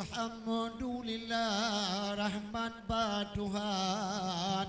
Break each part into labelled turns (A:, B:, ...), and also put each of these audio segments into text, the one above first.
A: Alhamdulillah rahmat ba Tuhan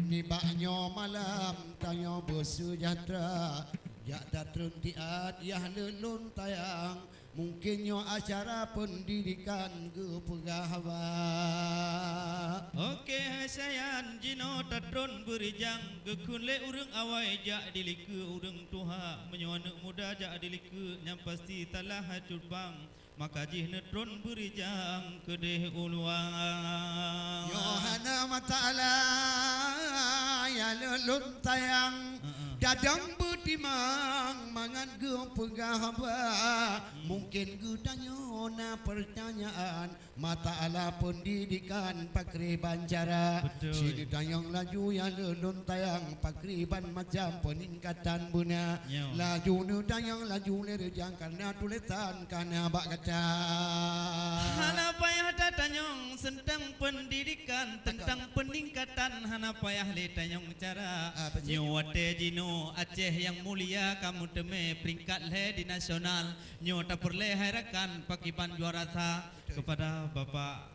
A: nibaknya malam tanya bersejahtera jak datun tiat yah lelun tayang mungkinnya acara pendidikan ke pegahawa.
B: Oke hasayan jino tatron berijang gekun le urang awai jak dilike urang tuha menyoana muda jak dilike yang pasti talah hacut bang maka jih netron berijang kedeh uluang
A: Yohana mata'ala ya lelun tayang dadang betimang mangan ge pegahaba mungkin ge tanya na pertanyaan mata'ala pendidikan pakri bancara sini tayang laju ya lelun tayang pakriban macam peningkatan buna laju nu tayang laju le rejang karena tulisan karena bak kaca
B: hana payah datanyong tentang pendidikan tentang peningkatan hana payah le tanyong cara nyuwate jino Aceh yang mulia kamu teme peringkat le di nasional nyota perle harakan pakipan juara sa kepada Bapak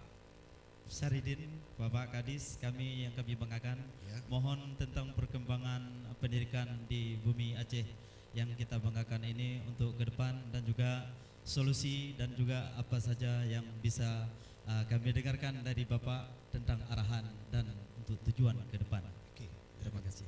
B: Saridin, Bapak Kadis kami yang kami banggakan mohon tentang perkembangan pendidikan di bumi Aceh yang kita banggakan ini untuk ke depan dan juga solusi dan juga apa saja yang bisa kami dengarkan dari Bapak tentang arahan dan untuk tujuan ke depan. Oke, terima kasih.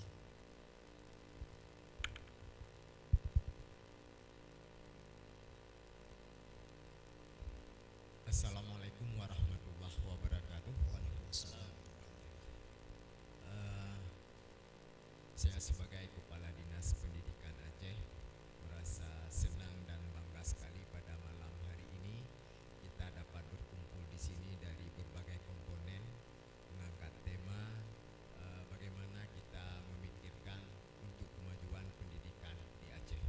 C: Assalamualaikum warahmatullahi wabarakatuh.
A: Waalaikumsalam.
C: Saya sebagai Kepala Dinas Pendidikan Aceh merasa senang dan bangga sekali pada malam hari ini kita dapat berkumpul di sini dari berbagai komponen mengangkat tema bagaimana kita memikirkan untuk kemajuan pendidikan di Aceh.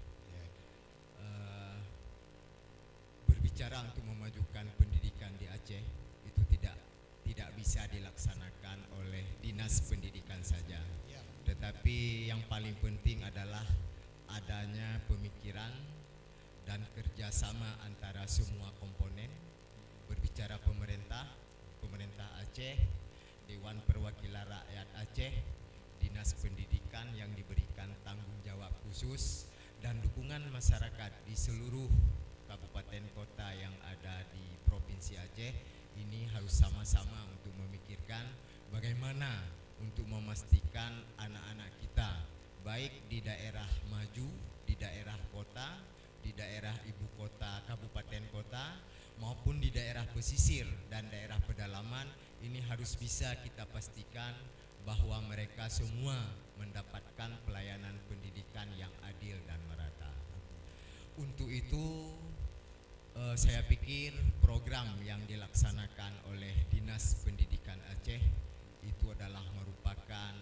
C: Berbicara untuk memajukan pendidikan di Aceh itu tidak bisa dilaksanakan oleh Dinas Pendidikan saja. Tetapi yang paling penting adalah adanya pemikiran dan kerjasama antara semua komponen. Berbicara pemerintah Aceh, Dewan Perwakilan Rakyat Aceh, Dinas Pendidikan yang diberikan tanggung jawab khusus dan dukungan masyarakat di seluruh kabupaten kota yang ada di Provinsi Aceh ini harus sama-sama untuk memikirkan bagaimana untuk memastikan anak-anak kita baik di daerah maju, di daerah kota, di daerah ibu kota, kabupaten kota maupun di daerah pesisir dan daerah pedalaman ini harus bisa kita pastikan bahwa mereka semua mendapatkan pelayanan pendidikan yang adil dan merata. Untuk itu saya pikir program yang dilaksanakan oleh Dinas Pendidikan Aceh itu adalah merupakan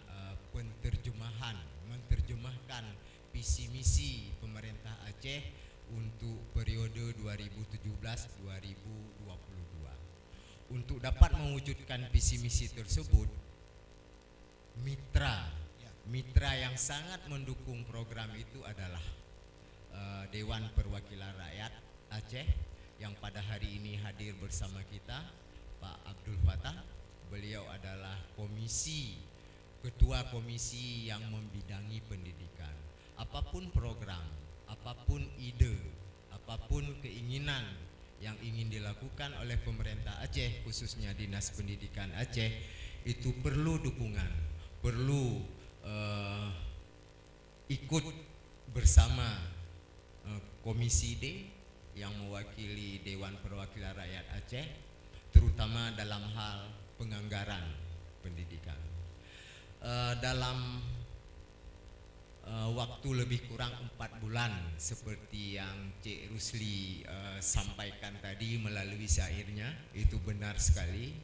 C: menerjemahkan visi misi pemerintah Aceh untuk periode 2017-2022. Untuk dapat mewujudkan visi misi tersebut, mitra yang sangat mendukung program itu adalah Dewan Perwakilan Rakyat Aceh yang pada hari ini hadir bersama kita, Pak Abdul Fattah. Beliau adalah ketua komisi yang membidangi pendidikan. Apapun program, apapun ide, apapun keinginan yang ingin dilakukan oleh pemerintah Aceh, khususnya Dinas Pendidikan Aceh, itu perlu dukungan, perlu ikut bersama Komisi D yang mewakili Dewan Perwakilan Rakyat Aceh, terutama dalam hal penganggaran pendidikan. Dalam waktu lebih kurang 4 bulan seperti yang Cik Rusli sampaikan tadi melalui syairnya, itu benar sekali.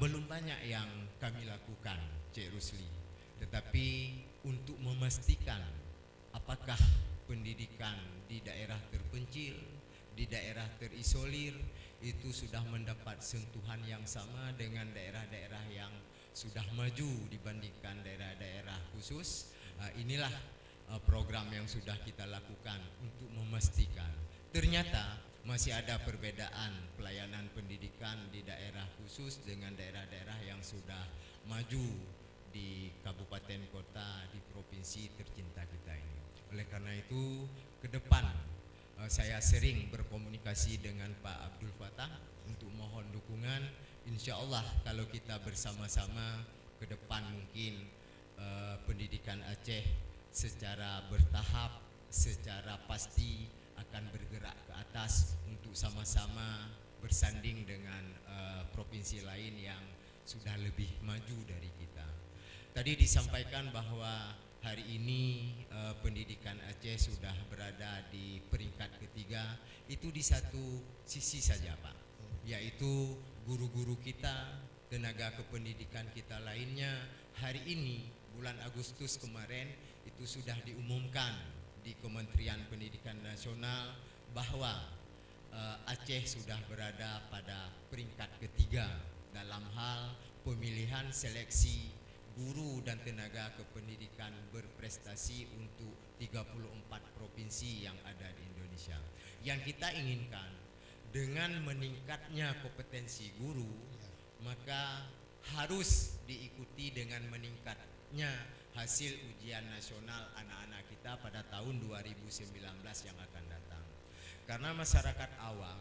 C: Belum banyak yang kami lakukan, Cik Rusli, tetapi untuk memastikan apakah pendidikan di daerah terpencil, di daerah terisolir itu sudah mendapat sentuhan yang sama dengan daerah-daerah yang sudah maju dibandingkan daerah-daerah khusus. Inilah program yang sudah kita lakukan untuk memastikan. Ternyata masih ada perbedaan pelayanan pendidikan di daerah khusus dengan daerah-daerah yang sudah maju di kabupaten kota di provinsi tercinta kita ini. Oleh karena itu ke depan saya sering berkomunikasi dengan Pak Abdul Fattah untuk mohon dukungan. Insya Allah kalau kita bersama-sama ke depan mungkin pendidikan Aceh secara bertahap, secara pasti akan bergerak ke atas untuk sama-sama bersanding dengan provinsi lain yang sudah lebih maju dari kita. Tadi disampaikan bahwa hari ini pendidikan Aceh sudah berada di peringkat ketiga. Itu di satu sisi saja Pak, yaitu guru-guru kita, tenaga kependidikan kita lainnya. Hari ini bulan Agustus kemarin itu sudah diumumkan di Kementerian Pendidikan Nasional bahwa Aceh sudah berada pada peringkat ketiga dalam hal pemilihan seleksi guru dan tenaga kependidikan berprestasi untuk 34 provinsi yang ada di Indonesia. Yang kita inginkan dengan meningkatnya kompetensi guru, maka harus diikuti dengan meningkatnya hasil ujian nasional anak-anak kita pada tahun 2019 yang akan datang. Karena masyarakat awam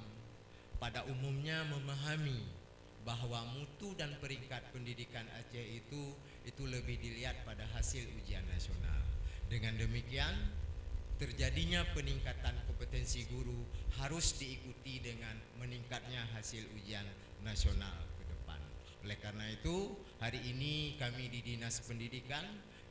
C: pada umumnya memahami bahwa mutu dan peringkat pendidikan Aceh itu lebih dilihat pada hasil ujian nasional. Dengan demikian, terjadinya peningkatan kompetensi guru harus diikuti dengan meningkatnya hasil ujian nasional ke depan. Oleh karena itu, hari ini kami di Dinas Pendidikan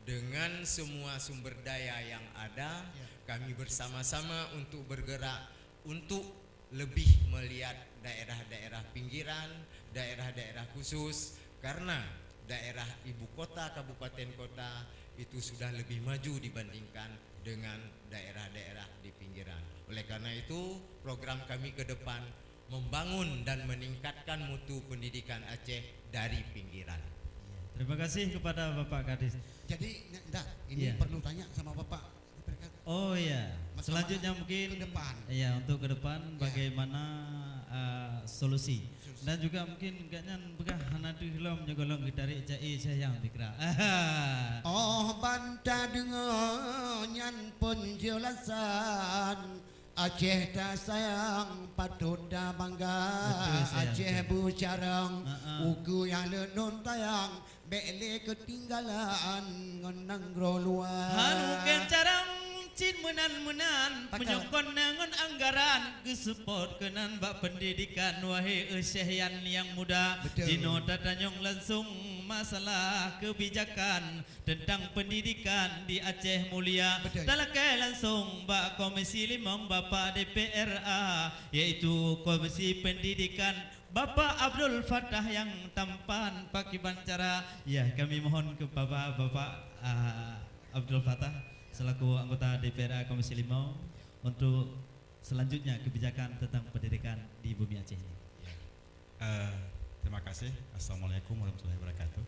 C: dengan semua sumber daya yang ada, kami bersama-sama untuk bergerak untuk lebih melihat daerah-daerah pinggiran, daerah-daerah khusus, karena daerah ibu kota, kabupaten kota itu sudah lebih maju dibandingkan dengan daerah-daerah di pinggiran. Oleh karena itu, program kami ke depan membangun dan meningkatkan mutu pendidikan Aceh dari pinggiran.
B: Terima kasih kepada Bapak Kadis.
A: Jadi enggak, ini perlu tanya sama Bapak.
B: Oh iya, selanjutnya mungkin
A: ke depan.
B: Iya, untuk ke depan bagaimana solusi. Dan juga mungkin kayaknya begah hanatu hilom nyogolong dari cai sayang dikira.
A: Oh banta dengan penjelasan Aceh dah sayang patut dah bangga. Aceh bucarang uku yang lenun tayang bele ketinggalan ngenang groluan.
B: Hanu kencarang cin menan penyokon nangon anggaran gesuport kenan bak pendidikan wahai esehyan yang muda. Jino tatanyong langsung masalah kebijakan tentang pendidikan di Aceh Mulia. Dalakai langsung bak Komisi 5 Bapak DPRA, yaitu Komisi Pendidikan Bapak Abdul Fattah yang tampan pakai bancara. Ya, kami mohon ke Bapak Abdul Fattah selaku anggota DPRA Komisi 5 untuk selanjutnya kebijakan tentang pendidikan di bumi Aceh ini.
D: Terima kasih. Assalamualaikum warahmatullahi wabarakatuh.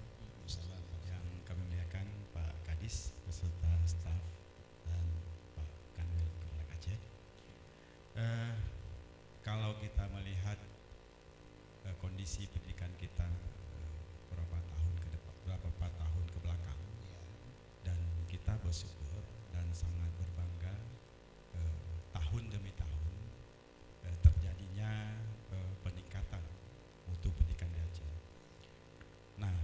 D: Yang kami muliakan Pak Kadis beserta staf dan Pak Kanwil Kemenak Aceh. Kalau kita melihat kondisi pendidikan kita beberapa tahun ke belakang, dan kita bersyukur dan sangat berbangga tahun demi tahun terjadinya peningkatan mutu pendidikan di Aceh. Nah,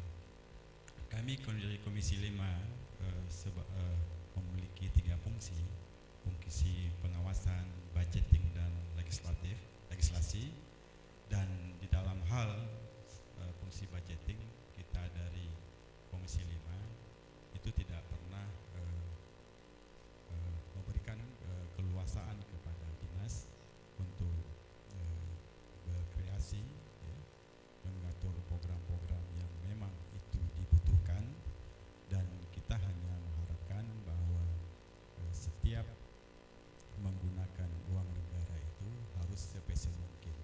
D: kami dari Komisi 5 memiliki 3 fungsi pengawasan, budgeting dan legislasi. Dan di dalam hal fungsi budgeting, kita dari Komisi 5 itu tidak pernah memberikan keluasaan kepada dinas untuk berkreasi, mengatur program-program yang memang itu dibutuhkan, dan kita hanya mengharapkan bahwa setiap menggunakan uang negara itu harus sebesar mungkin.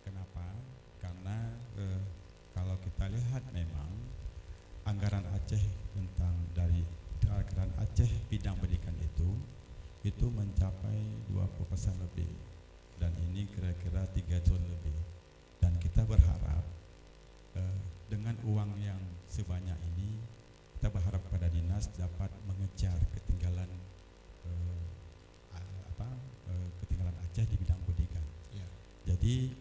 D: Kenapa? Karena kalau kita lihat memang anggaran Aceh dari anggaran Aceh bidang pendidikan itu mencapai 20% lebih dan ini kira-kira 3 tahun lebih. Dan kita berharap dengan uang yang sebanyak ini, kita berharap pada dinas dapat mengejar ketinggalan ketinggalan Aceh di bidang pendidikan.
A: Ya.
D: Jadi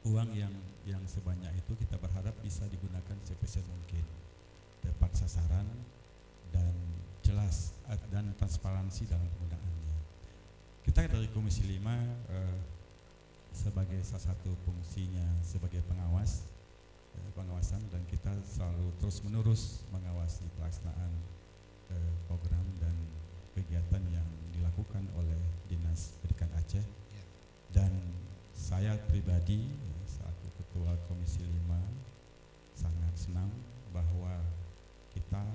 D: uang yang sebanyak itu kita berharap bisa digunakan seefisien mungkin, tepat sasaran dan jelas dan transparansi dalam penggunaannya. Kita dari Komisi 5 sebagai salah satu fungsinya sebagai pengawasan, dan kita selalu terus menerus mengawasi pelaksanaan program dan kegiatan yang dilakukan oleh Dinas Pendidikan Aceh. Dan saya pribadi selaku Ketua Komisi 5 sangat senang bahwa kita,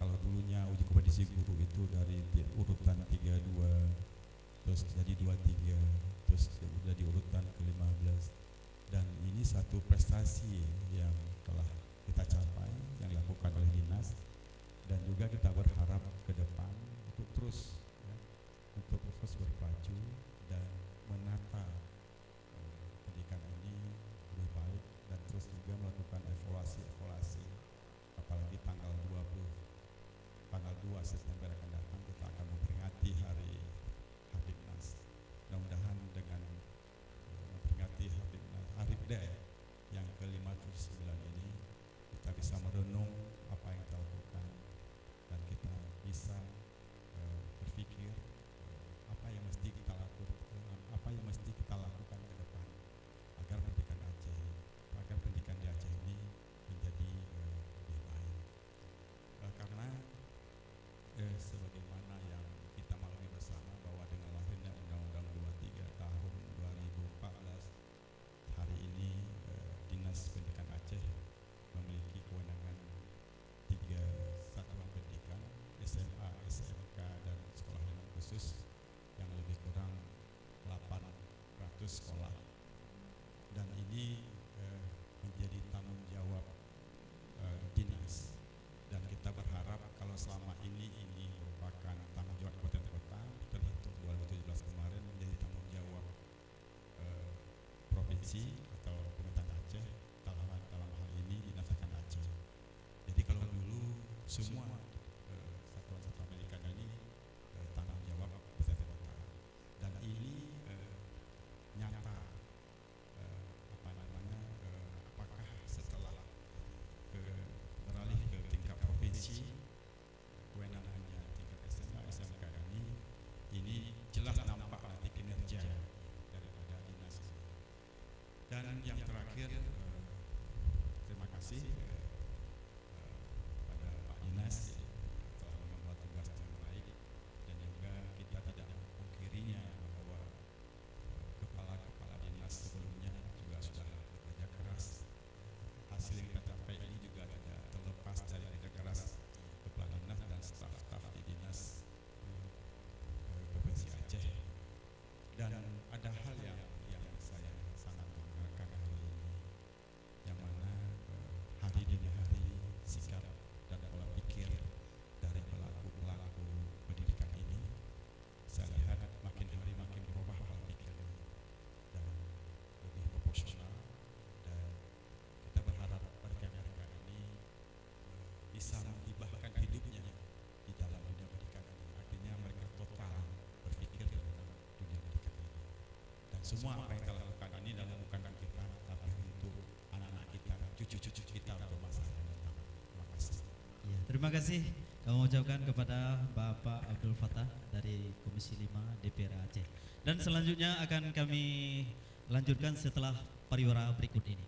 D: kalau dulunya uji kompetisi guru itu dari urutan 32 terus jadi 23 terus jadi urutan ke-15, dan ini satu prestasi yang telah kita capai yang dilakukan oleh dinas, dan juga kita berharap ke depan untuk terus berpacu dan menata pendidikan ini lebih baik, dan terus juga melakukan evaluasi, apalagi tanggal 2 September akan datang kita akan memperingati hari Hardiknas. Mudah-mudahan dengan memperingati Hardiknas yang ke-59 ini kita bisa merenung apa yang kita lakukan, dan kita bisa berpikir apa yang mesti kita lakukan ke depan agar pendidikan di Aceh ini menjadi lebih baik. Karena sebagaimana yang kita maklumi bersama bahwa dengan lahirnya Undang-Undang 23 tahun 2014, hari ini Dinas Pendidikan Aceh memiliki kewenangan 3 satuan pendidikan, SMA, SMK, dan sekolah menengah khusus yang lebih kurang 800 sekolah. Dan ini menjadi tanggung jawab dinas, dan kita berharap kalau selama ini merupakan tanggung jawab kabupaten kota, terhitung 2017 kemarin menjadi tanggung jawab provinsi atau pemerintahan Aceh, dalam hal ini Dinas Pendidikan Aceh. Jadi kalau dulu semua satuan-satuan pendidikan ini tanggung jawab kabupaten kota, dan ini nyata apakah setelah beralih ke tingkat provinsi, kewenangannya tingkat SMA, SMK ini jelas nampak nanti kinerja daripada dinas ini. Dan yang terakhir, terima kasih pada Pak Dinas telah mengemban tugas yang baik, dan juga kita tidak memungkirinya bahwa kepala-kepala dinas sebelumnya juga sudah bekerja keras. Hasil yang kita capai ini juga tidak terlepas dari kerja keras kepala dinas dan staf-staf di dinas Provinsi Aceh. Dan ada hal yang saya sangat banggakan hari ini, yang mana hari demi hari sikap dan pola pikir dari pelaku-pelaku pendidikan ini, saya lihat makin hari makin berubah pola pikirnya dan lebih proporsional, dan kita berharap mereka-mereka ini bisa menghibahkan hidupnya di dalam dunia pendidikan ini. Artinya mereka total berpikir tentang dunia pendidikan ini, dan semua apa yang kita lakukan ini dalam bukan kita, tapi untuk anak-anak kita, cucu-cucu kita untuk masa yang datang. Terima kasih.
B: Ya, terima kasih kami ucapkan kepada Bapak Abdul Fattah dari Komisi 5 DPR Aceh. Dan selanjutnya akan kami lanjutkan setelah pariwara berikut ini.